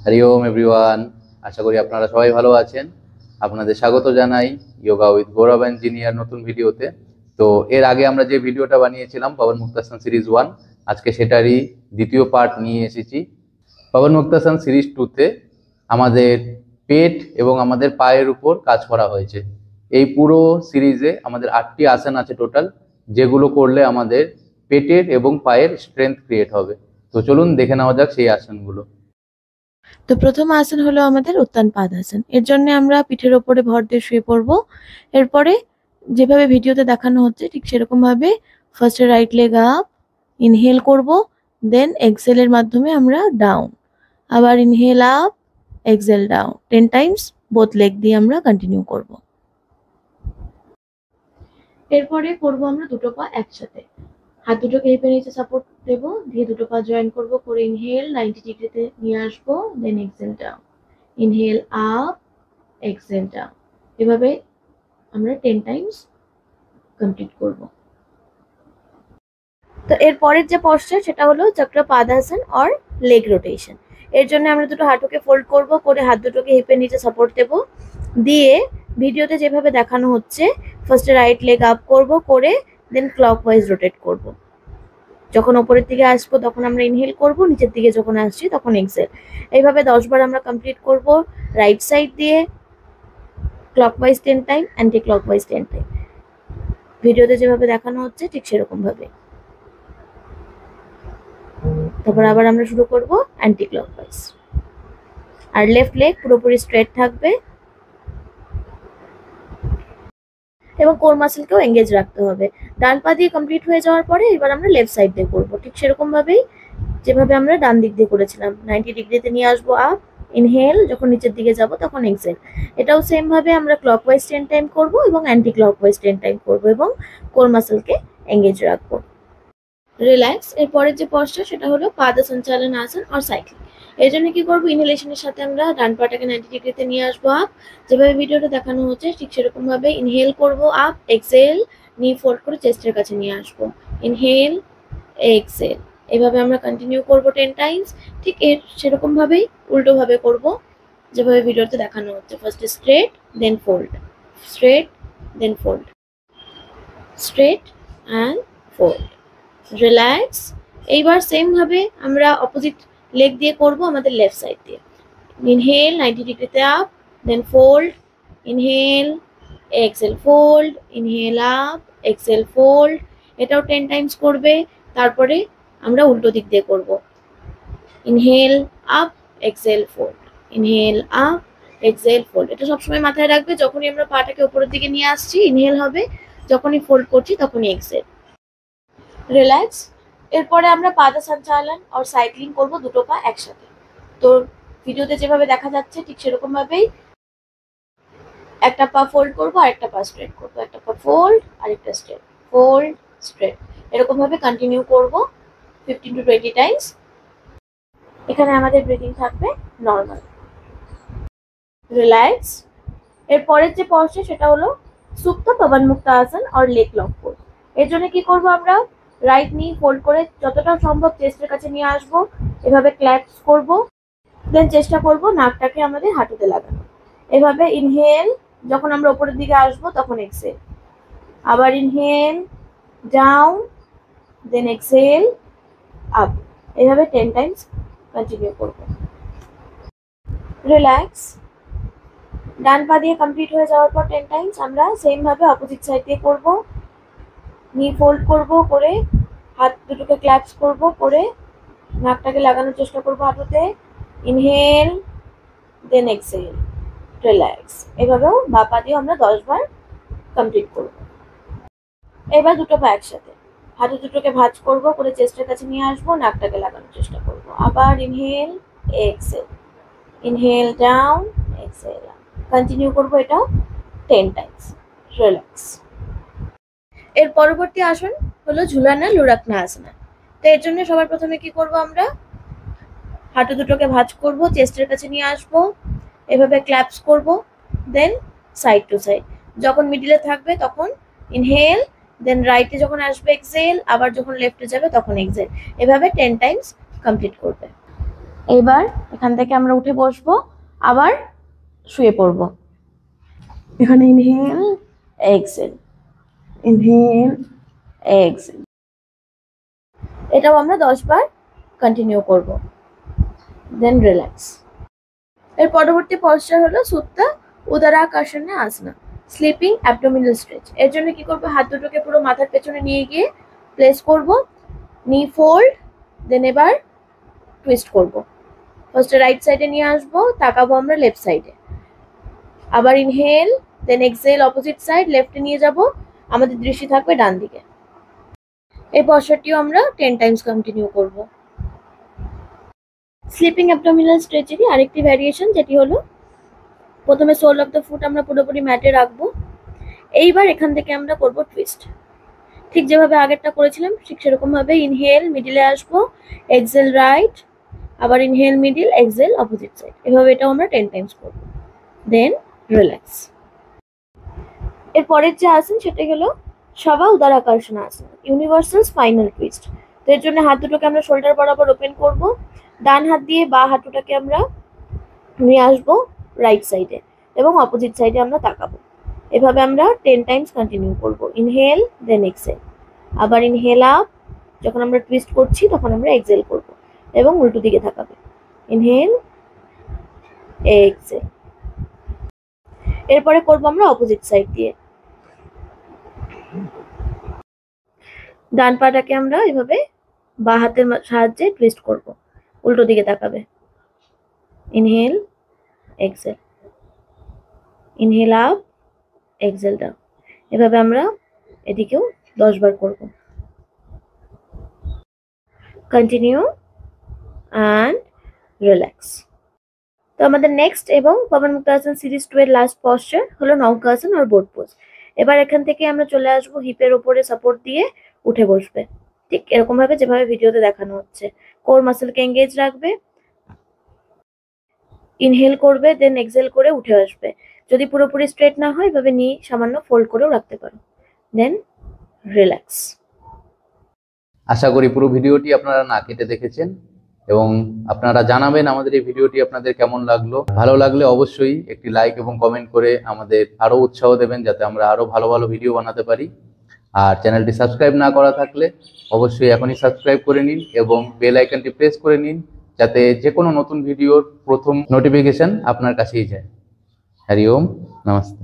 হরি ওম everyone, আশা করি আপনারা সবাই ভালো আছেন। আপনাদের স্বাগত জানাই যোগা উইথ গৌরব ইঞ্জিনিয়ার নতুন ভিডিওতে। তো এর আগে আমরা যে ভিডিওটা বানিয়েছিলাম পাবন মুক্তাসন সিরিজ 1, আজকে সেটারই দ্বিতীয় পার্ট নিয়ে এসেছি। পাবন মুক্তাসন সিরিজ 2তে আমাদের পেট এবং আমাদের পায়ের উপর কাজ করা হয়েছে। এই পুরো সিরিজে আমাদের 8টি আসন আছে টোটাল, যেগুলো করলে আমাদের পেটের এবং পায়ের স্ট্রেংথ ক্রিয়েট হবে। তো চলুন দেখে নেওয়া যাক সেই আসনগুলো। তো প্রথম আসন হলো আমাদের উত্তান পাদাসন। এর জন্য আমরা পিঠের ওপরে ভর দিয়ে শুয়ে পড়বো। এরপরে যেভাবে ভিডিওতে দেখানো হচ্ছে ঠিক সেরকম ভাবে ফার্স্টে রাইট লেগ আপ, ইনহেল করব, দেন এক্সেল এর মাধ্যমে আমরা ডাউন, আবার inhale up, exhale down 10 Times both leg দিয়ে আমরা কন্টিনিউ করব। এরপরে করব আমরা দুটো পা একসাথে, হাত দুটোকে হিপের নিচে সাপোর্ট দেব, দিয়ে দুটো পা জয়েন করব, করে ইনহেল 90 ডিগ্রিতে নিয়ে আসবো, then exhale down, inhale up, exhale down. এভাবে আমরা 10 টাইমস কমপ্লিট করব। তো এর পরের যে পশ্চার সেটা হলো চক্র পাদাসন অর লেগ রোটেশন। এর জন্য আমরা দুটো হাঁটুকে ফোল্ড করব, করে হাত দুটোকে হিপের নিচে সাপোর্ট দেব, দিয়ে ভিডিওতে যেভাবে দেখানো হচ্ছে ফার্স্টে রাইট লেগ আপ করব, করে দেন ক্লকওয়াইজ রোটেট করব। যখন ওপরের দিকে আসবো তখন আমরা ইনহেল করব, নিচের দিকে যখন আসছি তখন এক্সেল। এইভাবে 10 বার আমরা কমপ্লিট করব। রাইট সাইড দিয়ে clockwise 10 time, anti clockwise 10 time, ভিডিওতে যেভাবে দেখানো হচ্ছে ঠিক সেরকম ভাবে। তারপর আবার আমরা শুরু করব অ্যান্টি ক্লকওয়াইজ। আর লেফট লেগ পুরোপুরি স্ট্রেট থাকবে এবং কোর মাসেলকেও এঙ্গেজ রাখতে হবে। ডান পা দিয়ে কমপ্লিট হয়ে যাওয়ার পরে এবার আমরা লেফট সাইড দিয়ে করবো, ঠিক সেরকম ভাবেই যেভাবে আমরা ডান দিক দিয়ে করেছিলাম। 90 ডিগ্রিতে নিয়ে আসবো আপ, ইনহেল, যখন নিচের দিকে যাব তখন এক্সেল। এটাও সেম ভাবে আমরা ক্লকওয়াইজ 10 টাইম করব এবং অ্যান্টি ক্লকওয়াইজ 10 টাইম করব এবং কোর মাসেলকে এঙ্গেজ রাখবো। রিল্যাক্স। এর পরের যে পশ্চার সেটা হলো পাদ সঞ্চালন আসন আর সাইক্লিং। এর জন্য কি করবো, ইনহেলেশনের সাথে আমরা ডান পাটাকে 90 ডিগ্রিতে নিয়ে আসবো আপ, যেভাবে ভিডিওটা দেখানো হচ্ছে ঠিক সেরকম ভাবে ইনহেল করব আপ, এক্সেল, নি ফোল্ড করে চেস্টের কাছে নিয়ে আসবো, ইনহেল, এক্সেল। এভাবে আমরা কন্টিনিউ করব 10 টাইমস। ঠিক এর সেরকম ভাবেই উল্টো ভাবে করব, যেভাবে ভিডিওতে দেখানো হচ্ছে। ফার্স্টে straight, then fold, straight, then fold, straight and fold, relax. এইবার সেম ভাবে আমরা অপোজিট লেগ দিয়ে করব আমাদের লেফট সাইড দিয়ে। ইনহেল 90 ডিগ্রিতে up, then fold, inhale, exhale, fold, inhale up, exhale, fold. এটাও 10 টাইমস করবে। তারপরে আমরা উল্টো দিক দিয়ে করব, inhale up, exhale, fold, inhale up, exhale, fold. এটা সবসময় মাথায় রাখবে, যখনই আমরা পাটাকে উপরের দিকে নিয়ে আসছি ইনহেল হবে, যখনই ফোল্ড করছি তখনই এক্সেল। রিল্যাক্স। এরপরে আমরা পাদ সঞ্চালন আর সাইক্লিং করব দুটো পা একসাথে। তো ভিডিওতে যেভাবে দেখা যাচ্ছে ঠিক সেরকম ভাবেই একটা পা ফোল্ড করব আর একটা পা স্ট্রেট করব, একটা পা ফোল্ড আর একটা স্ট্রেট, ফোল্ড, স্ট্রেট, এরকম ভাবে কন্টিনিউ করব 15 to 20 টাইমস। এখানে আমাদের ব্রিথিং থাকবে নর্মাল। রিল্যাক্স। এর পরের যে পশ্চার সেটা হলো সুপ্ত পবন মুক্ত আসন আর লেগ লক পোজ। এর জন্য কি করব, আমরা রাইট নি ফোল্ড করে যতটা সম্ভব চেস্টের কাছে নিয়ে আসবো, এভাবে ক্ল্যাপস করব, দেন চেষ্টা করব নাকটাকে আমাদের হাঁটুতে লাগানো। এভাবে ইনহেল, যখন আমরা উপরের দিকে আসবো তখন এক্সেল, আবার ইনহেল, ডাউন, দেন এক্সেল, আপ। এভাবে 10 টাইমস কন্টিনিউ করব। রিল্যাক্স। ডান পা দিয়ে কমপ্লিট হয়ে যাওয়ার পর 10 টাইমস আমরা সেম ভাবে অপোজিট সাইড দিয়ে করব। নি ফোল্ড করব, করে হাত দুটোকে ক্ল্যাপস করব, করে নাকটাকে লাগানোর চেষ্টা করব হাঁটুতে, ইনহেল, দেন এক্সেল, রিল্যাক্স। এভাবেও বা পা দিয়ে আমরা 10 বার কমপ্লিট করব। এবার দুটো পা একসাথে, হাঁটু দুটোকে ভাঁজ করব, করে চেস্টের কাছে নিয়ে আসবো, নাকটাকে লাগানোর চেষ্টা করব। আবার inhale, exhale, inhale, down, exhale, continue করব এটাও 10 টাইমস। রিল্যাক্স। এর পরবর্তী আসন হলো ঝুলানা লুরাকনা আসনা। তো এর জন্য সবার প্রথমে কি করব, আমরা হাঁটু দুটোকে ভাঁজ করব, চেস্টের কাছে নিয়ে আসবো, এভাবে ক্ল্যাপস করব, দেন সাইড টু সাইড। যখন মিডিলে থাকবে তখন ইনহেল, দেন রাইটে যখন আসবে এক্সেল, আবার যখন লেফটে যাবে তখন এক্সেল। এভাবে 10 টাইমস কমপ্লিট করবে। এবার এখান থেকে আমরা উঠে বসবো, আবার শুয়ে পড়বো। এখানে ইনহেল এক্সেল, ইনহেল এক্সেল, এটাও আমরা 10 বার কন্টিনিউ করব। দেন রিল্যাক্স। এর পরবর্তী পশ্চার হলো সুপ্তা উদারাকাশনে আসনা, স্লিপিং অ্যাবডোমিনাল স্ট্রেচ। এর জন্য কি করবো, হাত দুটোকে পুরো মাথার পেছনে নিয়ে গিয়ে প্লেস করব, নি ফোল্ড, দেন এবার টুইস্ট করব। ফার্স্টে রাইট সাইডে নিয়ে আসবো, তাকাবো আমরা লেফট সাইডে, আবার ইনহেল, দেন এক্সহেল অপোজিট সাইড, লেফটে নিয়ে যাব, আমাদের দৃষ্টি থাকবে ডান দিকে। এই পশ্চারটিও আমরা 10 টাইমস কন্টিনিউ করব। স্লিপিং অ্যাবডোমিনাল স্ট্রেচেরই আরেকটি ভ্যারিয়েশন, যেটি হলো প্রথমে সোল অফ দ্য ফুট আমরা পুরোপুরি ম্যাটে রাখবো। এইবার এখান থেকে আমরা করব টুইস্ট, ঠিক যেভাবে আগেরটা করেছিলাম ঠিক সেরকম ভাবে ইনহেল, মিডিলে আসবো, এক্সহেল রাইট, আবার inhale middle, exhale opposite side. এভাবে এটাও আমরা 10 টাইমস করব। দেন রিল্যাক্স। এর পরের যে আসন সেটা হলো শবা উদারাকার্ষণ আসন, ইউনিভার্সাল স্পাইনাল টুইস্ট। তো এর জন্য হাত দুটোকে আমরা শোল্ডার বরাবর ওপেন করব, ডান হাত দিয়ে বাঁ হাঁটুটাকে আমরা নিয়ে আসবো রাইট সাইডে এবং অপোজিট সাইডে আমরা তাকাবো। এভাবে আমরা 10 টাইমস কন্টিনিউ করব। ইনহেল, দেন এক্সহেল, আবার ইনহেল আপ, যখন আমরা টুইস্ট করছি তখন আমরা এক্সহেল করব এবং উল্টো দিকে তাকাবে। Inhale, exhale. এরপরে করব আমরা অপোজিট সাইড দিয়ে, ডান পাটাকে আমরা এভাবে বাঁ হাতের সাহায্যে টুইস্ট করব, উল্টো দিকে তাকাবে। Inhale, exhale, inhale up, exhale down. এভাবে আমরা এদিকেও 10 বার করব। Continue and relax. তো আমাদের নেক্সট এবং পবন মুক্তাসন সিরিজ 2 এর লাস্ট পশ্চার হলো নৌকাসন আর বোট পোজ। এবার এখান থেকে আমরা চলে আসবো হিপের উপরে সাপোর্ট দিয়ে উঠে বসবে, ঠিক এরকম ভাবে যেভাবে ভিডিওতে দেখানো হচ্ছে। কোর মাসেলকে এঙ্গেজ রাখবে, ইনহেল করবে, দেন এক্সহেল করে উঠে আসবে। যদি পুরোপুরি স্ট্রেট না হয় এভাবে নি সামান্য ফোল্ড করেও রাখতে পারো। দেন রিল্যাক্স। আশা করি পুরো ভিডিওটি আপনারা না কেটে দেখেছেন এবং আপনারা জানাবেন আমাদের এই ভিডিওটি আপনাদের কেমন লাগলো। ভালো লাগলে অবশ্যই একটি লাইক এবং কমেন্ট করে আমাদের আরো উৎসাহ দেবেন, যাতে আমরা আরো ভালো ভালো ভিডিও বানাতে পারি। আর চ্যানেলটি সাবস্ক্রাইব না করা থাকলে অবশ্যই এখনই সাবস্ক্রাইব করে নিন এবং বেল আইকনটি প্রেস করে নিন, যাতে যে কোনো নতুন ভিডিওর প্রথম নোটিফিকেশন আপনার কাছেই যায়। হরি ওম, নমস্তে।